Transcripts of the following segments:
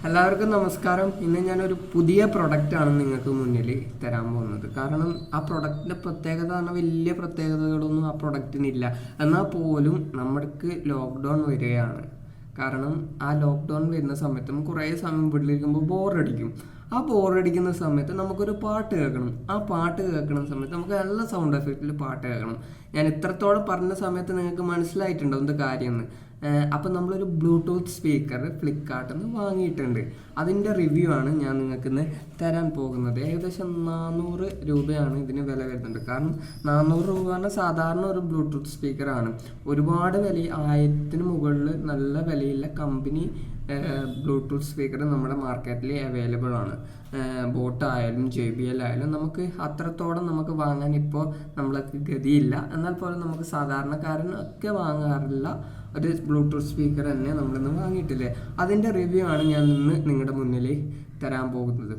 എല്ലാവർക്കും നമസ്കാരം. ഇന്ന് ഞാനൊരു പുതിയ പ്രൊഡക്റ്റാണ് നിങ്ങൾക്ക് മുന്നിൽ തരാൻ പോകുന്നത്. കാരണം ആ പ്രൊഡക്റ്റിൻ്റെ പ്രത്യേകത പറഞ്ഞാൽ വലിയ പ്രത്യേകതകളൊന്നും ആ പ്രൊഡക്റ്റിനില്ല. എന്നാൽ പോലും നമ്മൾക്ക് ലോക്ക്ഡൗൺ വരികയാണ്. കാരണം ആ ലോക്ക്ഡൗൺ വരുന്ന സമയത്ത് നമുക്ക് കുറേ സമയം വീട്ടിലിരിക്കുമ്പോൾ ബോറടിക്കും. ആ ബോറടിക്കുന്ന സമയത്ത് നമുക്കൊരു പാട്ട് കേൾക്കണം. ആ പാട്ട് കേൾക്കുന്ന സമയത്ത് നമുക്ക് നല്ല സൗണ്ട് എഫക്റ്റിൽ പാട്ട് കേൾക്കണം. ഞാൻ ഇത്രത്തോളം പറഞ്ഞ സമയത്ത് നിങ്ങൾക്ക് മനസ്സിലായിട്ടുണ്ടോ എന്ത് കാര്യമെന്ന്. അപ്പം നമ്മളൊരു ബ്ലൂടൂത്ത് സ്പീക്കർ ഫ്ലിപ്കാർട്ടിൽ നിന്ന് വാങ്ങിയിട്ടുണ്ട്. അതിൻ്റെ റിവ്യൂ ആണ് ഞാൻ നിങ്ങൾക്ക് ഇന്ന് തരാൻ പോകുന്നത്. ഏകദേശം 400 രൂപയാണ് ഇതിന് വില വരുന്നുണ്ട്. കാരണം 400 രൂപ പറഞ്ഞാൽ സാധാരണ ഒരു ബ്ലൂടൂത്ത് സ്പീക്കറാണ്. ഒരുപാട് വില, 1000-ന് മുകളിൽ നല്ല വിലയുള്ള കമ്പനി ബ്ലൂടൂത്ത് സ്പീക്കർ നമ്മുടെ മാർക്കറ്റിൽ അവൈലബിൾ ആണ്. ബോട്ട് ആയാലും JBL ആയാലും നമുക്ക് അത്രത്തോളം നമുക്ക് വാങ്ങാൻ ഇപ്പോൾ നമ്മൾക്ക് ഗതിയില്ല. എന്നാൽ പോലും നമുക്ക് സാധാരണക്കാരൻ ഒക്കെ വാങ്ങാറില്ല ഒരു ബ്ലൂടൂത്ത് സ്പീക്കർ തന്നെ നമ്മളിന്ന് വാങ്ങിയിട്ടില്ലേ. അതിൻ്റെ റിവ്യൂ ആണ് ഞാൻ ഇന്ന് നിങ്ങളുടെ മുന്നിൽ തരാൻ പോകുന്നത്.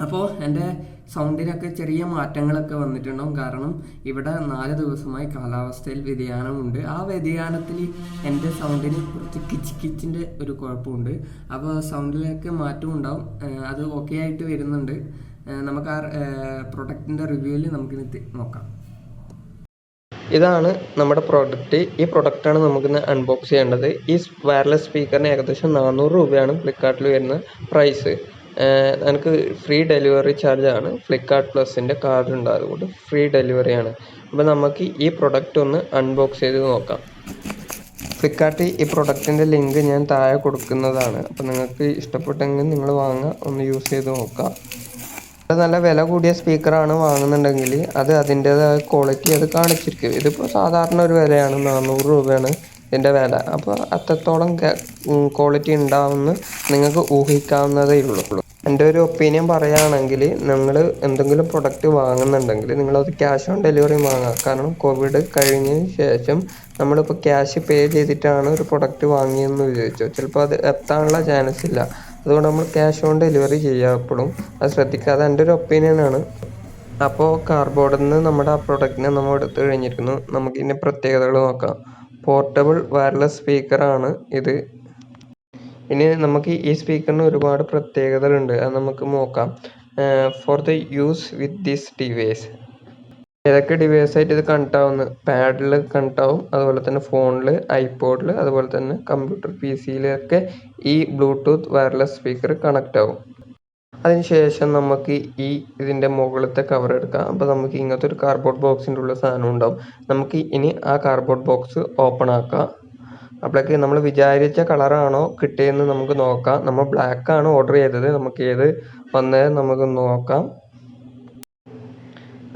അപ്പോൾ എൻ്റെ സൗണ്ടിനൊക്കെ ചെറിയ മാറ്റങ്ങളൊക്കെ വന്നിട്ടുണ്ടാവും. കാരണം ഇവിടെ 4 ദിവസമായി കാലാവസ്ഥയിൽ വ്യതിയാനമുണ്ട്. ആ വ്യതിയാനത്തിൽ എൻ്റെ സൗണ്ടിന് കുറച്ച് കിച്ചിൻ്റെ ഒരു കുഴപ്പമുണ്ട്. അപ്പോൾ സൗണ്ടിലൊക്കെ മാറ്റം ഉണ്ടാവും. അത് ഓക്കെ ആയിട്ട് വരുന്നുണ്ട്. നമുക്ക് ആ പ്രൊഡക്റ്റിൻ്റെ റിവ്യൂവിൽ നമുക്കിനി നോക്കാം. ഇതാണ് നമ്മുടെ പ്രോഡക്റ്റ്. ഈ പ്രൊഡക്റ്റാണ് നമുക്കിന്ന് അൺബോക്സ് ചെയ്യേണ്ടത്. ഈ വയർലെസ് സ്പീക്കറിന് ഏകദേശം 400 രൂപയാണ് ഫ്ലിപ്കാർട്ടിൽ വരുന്ന പ്രൈസ്. എനിക്ക് ഫ്രീ ഡെലിവറി ചാർജാണ്. ഫ്ലിപ്കാർട്ട് പ്ലസിൻ്റെ കാർഡ് ഉണ്ട്, അതുകൊണ്ട് ഫ്രീ ഡെലിവറിയാണ്. അപ്പോൾ നമുക്ക് ഈ പ്രൊഡക്റ്റ് ഒന്ന് അൺബോക്സ് ചെയ്ത് നോക്കാം. ഫ്ലിപ്കാർട്ട് ഈ പ്രൊഡക്റ്റിൻ്റെ ലിങ്ക് ഞാൻ താഴെ കൊടുക്കുന്നതാണ്. അപ്പോൾ നിങ്ങൾക്ക് ഇഷ്ടപ്പെട്ടെങ്കിൽ നിങ്ങൾ വാങ്ങുക, ഒന്ന് യൂസ് ചെയ്ത് നോക്കാം. നല്ല വില കൂടിയ സ്പീക്കറാണ് വാങ്ങുന്നുണ്ടെങ്കിൽ അത് അതിൻ്റേതായ ക്വാളിറ്റി അത് കാണിച്ചിരിക്കും. ഇതിപ്പോൾ സാധാരണ ഒരു വിലയാണ്, 400 രൂപയാണ് ഇതിൻ്റെ വില. അപ്പോൾ അത്രത്തോളം ക്വാളിറ്റി ഉണ്ടാവുമെന്ന് നിങ്ങൾക്ക് ഊഹിക്കാവുന്നതേ ഉള്ളൂ. എൻ്റെ ഒരു ഒപ്പീനിയൻ പറയുകയാണെങ്കിൽ, നിങ്ങൾ എന്തെങ്കിലും പ്രൊഡക്റ്റ് വാങ്ങുന്നുണ്ടെങ്കിൽ നിങ്ങളത് ക്യാഷ് ഓൺ ഡെലിവറി വാങ്ങുക. കാരണം കോവിഡ് കഴിഞ്ഞതിന് ശേഷം നമ്മളിപ്പോൾ ക്യാഷ് പേ ചെയ്തിട്ടാണ് ഒരു പ്രൊഡക്റ്റ് വാങ്ങിയെന്ന് വിചാരിച്ചോ, ചിലപ്പോൾ അത് എത്താനുള്ള ചാൻസ് ഇല്ല. അതുകൊണ്ട് നമ്മൾ ക്യാഷ് ഓൺ ഡെലിവറി ചെയ്യുക എപ്പോഴും. അത് ശ്രദ്ധിക്കാതെ എൻ്റെ ഒരു ഒപ്പീനിയനാണ്. അപ്പോൾ കാർഡ്ബോർഡിൽ നിന്ന് നമ്മുടെ ആ പ്രൊഡക്റ്റിനെ നമ്മൾ എടുത്തു കഴിഞ്ഞിരിക്കുന്നു. നമുക്കിതിൻ്റെ പ്രത്യേകതകൾ നോക്കാം. പോർട്ടബിൾ വയർലെസ് സ്പീക്കറാണ് ഇത്. ഇനി നമുക്ക് ഈ സ്പീക്കറിന് ഒരുപാട് പ്രത്യേകതകളുണ്ട്, അത് നമുക്ക് നോക്കാം. For the use with this device, ഏതൊക്കെ ഡിവൈസായിട്ട് ഇത് കണക്ട് ആവുന്നു? പാഡിൽ കണക്ട് ആവും, അതുപോലെ തന്നെ ഫോണിൽ, ഐപോഡിൽ, അതുപോലെ തന്നെ കമ്പ്യൂട്ടർ PC-യിലൊക്കെ ഈ ബ്ലൂടൂത്ത് വയർലെസ് സ്പീക്കർ കണക്ട് ആവും. അതിനുശേഷം നമുക്ക് ഇതിൻ്റെ മുകളിലത്തെ കവർ എടുക്കാം. അപ്പോൾ നമുക്ക് ഇങ്ങനത്തെ ഒരു കാർഡ്ബോർഡ് ബോക്സിൻ്റെ ഉള്ള സാധനം ഉണ്ടാവും. നമുക്ക് ഇനി ആ കാർഡ്ബോർഡ് ബോക്സ് ഓപ്പൺ ആക്കാം. അപ്പോഴേക്ക് നമ്മൾ വിചാരിച്ച കളറാണോ കിട്ടിയെന്ന് നമുക്ക് നോക്കാം. നമ്മൾ ബ്ലാക്ക് ആണ് ഓർഡർ ചെയ്തത്. നമുക്ക് ഏത് വന്നത് നമുക്ക് നോക്കാം.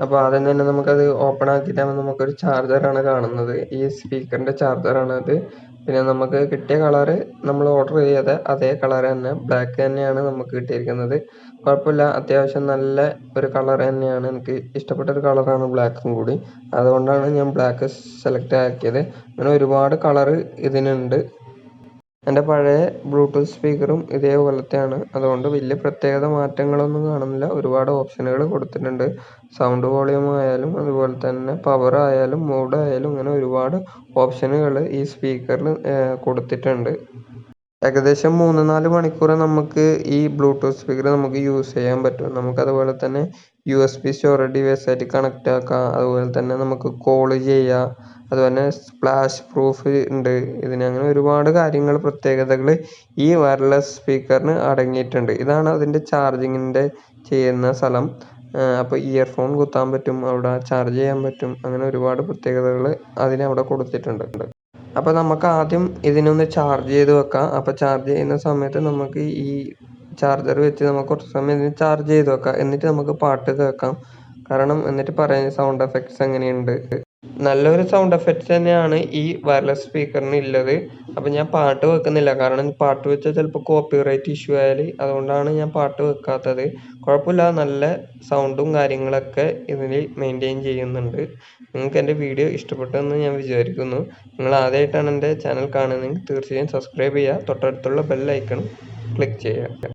അപ്പോൾ ആദ്യം തന്നെ നമുക്കത് ഓപ്പൺ ആക്കിയിട്ടാകുമ്പോൾ നമുക്കൊരു ചാർജറാണ് കാണുന്നത്. ഈ സ്പീക്കറിൻ്റെ ചാർജറാണത്. പിന്നെ നമുക്ക് കിട്ടിയ കളറ് നമ്മൾ ഓർഡർ ചെയ്ത അതേ കളർ തന്നെ, ബ്ലാക്ക് തന്നെയാണ് നമുക്ക് കിട്ടിയിരിക്കുന്നത്. കുഴപ്പമില്ല, അത്യാവശ്യം നല്ല ഒരു കളർ തന്നെയാണ്. എനിക്ക് ഇഷ്ടപ്പെട്ട ഒരു കളറാണ് ബ്ലാക്കും കൂടി. അതുകൊണ്ടാണ് ഞാൻ ബ്ലാക്ക് സെലക്ട് ആക്കിയത്. അങ്ങനെ ഒരുപാട് കളറ് ഇതിനുണ്ട്. എൻ്റെ പഴയ ബ്ലൂടൂത്ത് സ്പീക്കറും ഇതേപോലത്തെയാണ്. അതുകൊണ്ട് വലിയ പ്രത്യേകത മാറ്റങ്ങളൊന്നും കാണുന്നില്ല. ഒരുപാട് ഓപ്ഷനുകൾ കൊടുത്തിട്ടുണ്ട്. സൗണ്ട് വോളിയം ആയാലും അതുപോലെ തന്നെ പവർ ആയാലും മോഡ് ആയാലും അങ്ങനെ ഒരുപാട് ഓപ്ഷനുകൾ ഈ സ്പീക്കറിൽ കൊടുത്തിട്ടുണ്ട്. ഏകദേശം 3-4 മണിക്കൂർ നമുക്ക് ഈ ബ്ലൂടൂത്ത് സ്പീക്കർ നമുക്ക് യൂസ് ചെയ്യാൻ പറ്റും. നമുക്ക് അതുപോലെ തന്നെ USB സ്റ്റോറേജ് ഡിവൈസായിട്ട് കണക്റ്റ് ആക്കാം. അതുപോലെ തന്നെ നമുക്ക് കോള് ചെയ്യാം. അതുപോലെ സ്പ്ലാഷ് പ്രൂഫ് ഉണ്ട് ഇതിന്. അങ്ങനെ ഒരുപാട് കാര്യങ്ങൾ, പ്രത്യേകതകൾ ഈ വയർലെസ് സ്പീക്കറിന് അടങ്ങിയിട്ടുണ്ട്. ഇതാണ് അതിൻ്റെ ചാർജിങ്ങിൻ്റെ ചെയ്യുന്ന സ്ഥലം. അപ്പോൾ ഇയർഫോൺ കുത്താൻ പറ്റും, അവിടെ ചാർജ് ചെയ്യാൻ പറ്റും. അങ്ങനെ ഒരുപാട് പ്രത്യേകതകൾ അതിനവിടെ കൊടുത്തിട്ടുണ്ട്. അപ്പോൾ നമുക്ക് ആദ്യം ഇതിനൊന്ന് ചാർജ് ചെയ്ത് വെക്കാം. അപ്പോൾ ചാർജ് ചെയ്യുന്ന സമയത്ത് നമുക്ക് ഈ ചാർജർ വെച്ച് നമുക്ക് കുറച്ച് സമയം ഇതിന് ചാർജ് ചെയ്ത് വെക്കാം. എന്നിട്ട് നമുക്ക് പാട്ട് കേൾക്കാം. കാരണം എന്നിട്ട് പറയാൻ സൗണ്ട് എഫക്ട്സ് എങ്ങനെയുണ്ട്. നല്ലൊരു സൗണ്ട് എഫക്ട്സ് തന്നെയാണ് ഈ വയർലെസ് സ്പീക്കറിന് ഉള്ളത്. അപ്പം ഞാൻ പാട്ട് വെക്കുന്നില്ല, കാരണം പാട്ട് വെച്ചാൽ ചിലപ്പോൾ കോപ്പിറൈറ്റ് ഇഷ്യൂ ആയാൽ, അതുകൊണ്ടാണ് ഞാൻ പാട്ട് വെക്കാത്തത്. കുഴപ്പമില്ല, നല്ല സൗണ്ടും കാര്യങ്ങളൊക്കെ ഇതിൽ മെയിൻറ്റെയിൻ ചെയ്യുന്നുണ്ട്. നിങ്ങൾക്ക് എൻ്റെ വീഡിയോ ഇഷ്ടപ്പെട്ടെന്ന് ഞാൻ വിചാരിക്കുന്നു. നിങ്ങൾ ആദ്യമായിട്ടാണ് എൻ്റെ ചാനൽ കാണുന്നതെങ്കിൽ തീർച്ചയായും സബ്സ്ക്രൈബ് ചെയ്യുക. തൊട്ടടുത്തുള്ള ബെൽ ഐക്കൺ ക്ലിക്ക് ചെയ്യുക.